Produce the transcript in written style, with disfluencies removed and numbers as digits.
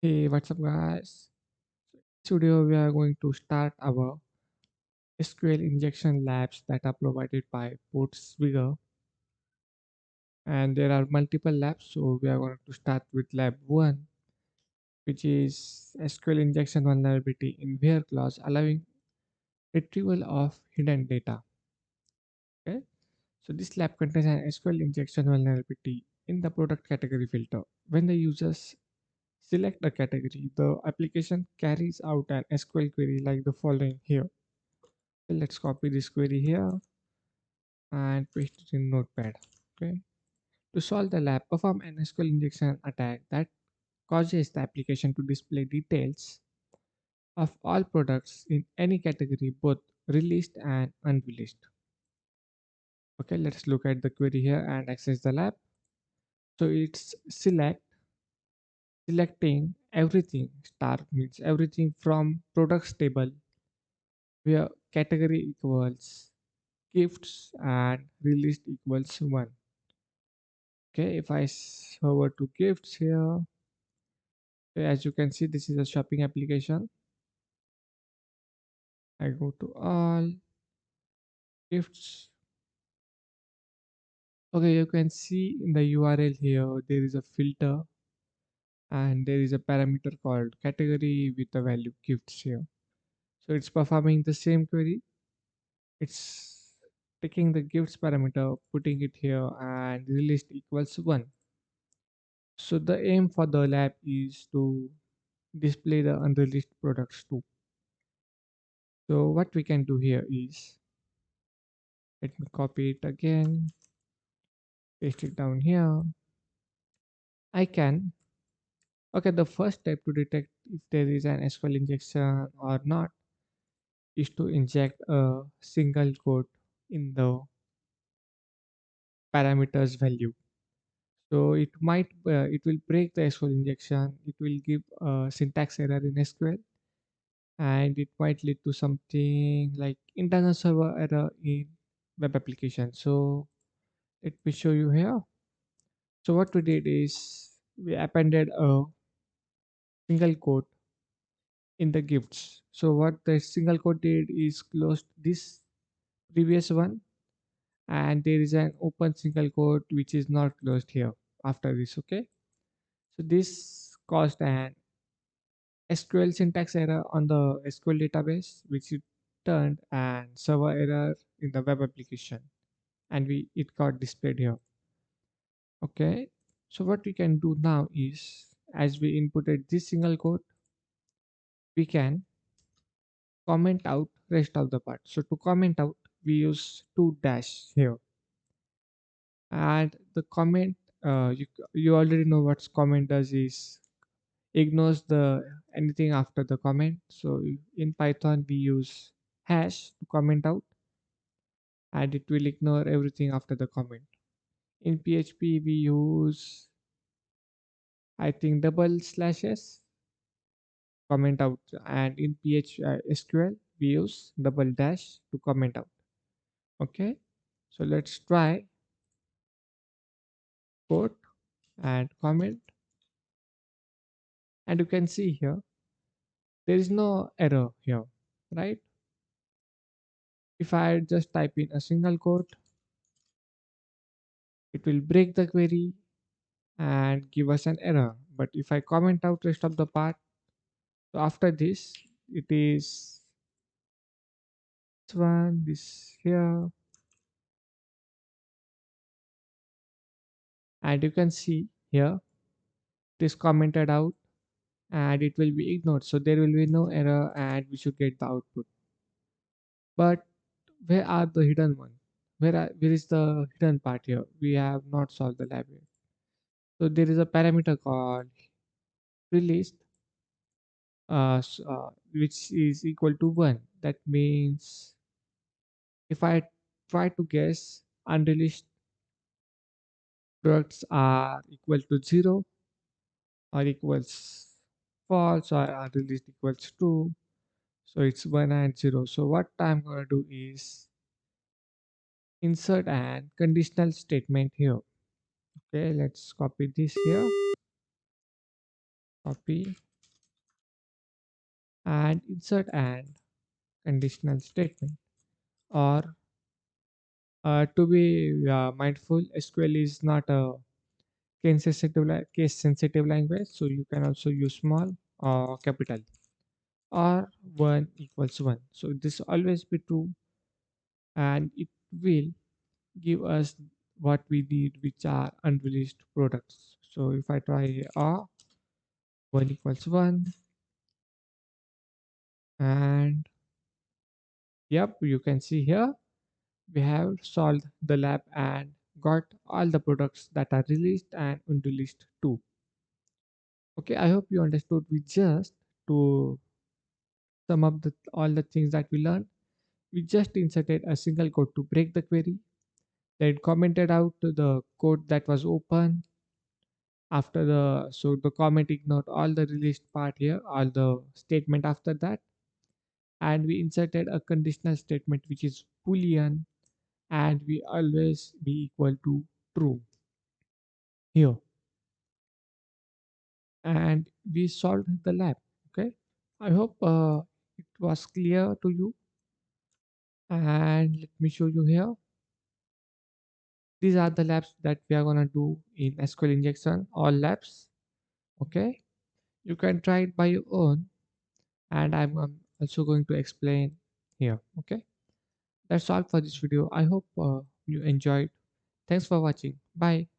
Hey, what's up, guys? Today we are going to start our SQL injection labs that are provided by Portswigger, and there are multiple labs. So we are going to start with lab one, which is SQL injection vulnerability in where clause allowing retrieval of hidden data. Okay, so this lab contains an SQL injection vulnerability in the product category filter. When the users select a category, the application carries out an SQL query like the following here. Let's copy this query here and paste it in notepad. Okay, to solve the lab, perform an SQL injection attack that causes the application to display details of all products in any category, both released and unreleased. Okay, let's look at the query here and access the lab. So it's selecting everything. Star means everything from products table where category equals gifts and released equals 1. Okay, if I over to gifts here, okay, as you can see, this is a shopping application. I go to all gifts. Okay, you can see in the URL here, there is a filter and there is a parameter called category with the value gifts here. So it's performing the same query. It's taking the gifts parameter, putting it here and released equals 1. So the aim for the lab is to display the unreleased products too. So what we can do here is, let me copy it again, paste it down here. I can, okay, the first step to detect if there is an SQL injection or not is to inject a single quote in the parameters value. So it will break the SQL injection. It will give a syntax error in SQL, and it might lead to something like internal server error in web application. So let me show you here. So what we did is we appended a single quote in the gifts. So what the single quote did is closed this previous one, and there is an open single quote which is not closed here after this. Okay, so this caused an SQL syntax error on the SQL database, which it turned and server error in the web application, and we it got displayed here. Okay, so what we can do now is, as we inputted this single quote, we can comment out rest of the part. So to comment out, we use two dash here, and the comment, you already know what comment does is ignores the anything after the comment. So in Python we use hash to comment out, and it will ignore everything after the comment. In PHP we use, I think, double slashes comment out, and in SQL we use double dash to comment out. Okay, so let's try quote and comment, and you can see here there is no error here, right? If I just type in a single quote, it will break the query and give us an error. But if I comment out rest of the part, so after this it is this one, this here, and you can see here it is commented out and it will be ignored, so there will be no error and we should get the output. But where are the hidden one? Where is the hidden part here? We have not solved the lab yet. So there is a parameter called released, which is equal to 1. That means if I try to guess unreleased products are equal to 0 or equals false, or unreleased equals true, so it's 1 and 0. So what I'm going to do is insert an conditional statement here. Okay, let's copy this here, copy, and insert an conditional statement. Or to be mindful, SQL is not a case sensitive language, so you can also use small or capital or 1 equals 1. So this always be true, and it will give us what we need, which are unreleased products. So if I try 1 equals 1, and yep, you can see here we have solved the lab and got all the products that are released and unreleased too. Okay, I hope you understood. We just to sum up all the things that we learned, we just inserted a single code to break the query, then commented out the code that was open. After the comment ignored all the released part here, all the statement after that, and we inserted a conditional statement which is boolean, and we always be equal to true here, and we solved the lab. Okay, I hope it was clear to you, and let me show you here. These are the labs that we are gonna do in SQL injection, all labs. Okay, you can try it by your own, and I'm also going to explain here. Okay, that's all for this video. I hope you enjoyed. Thanks for watching. Bye.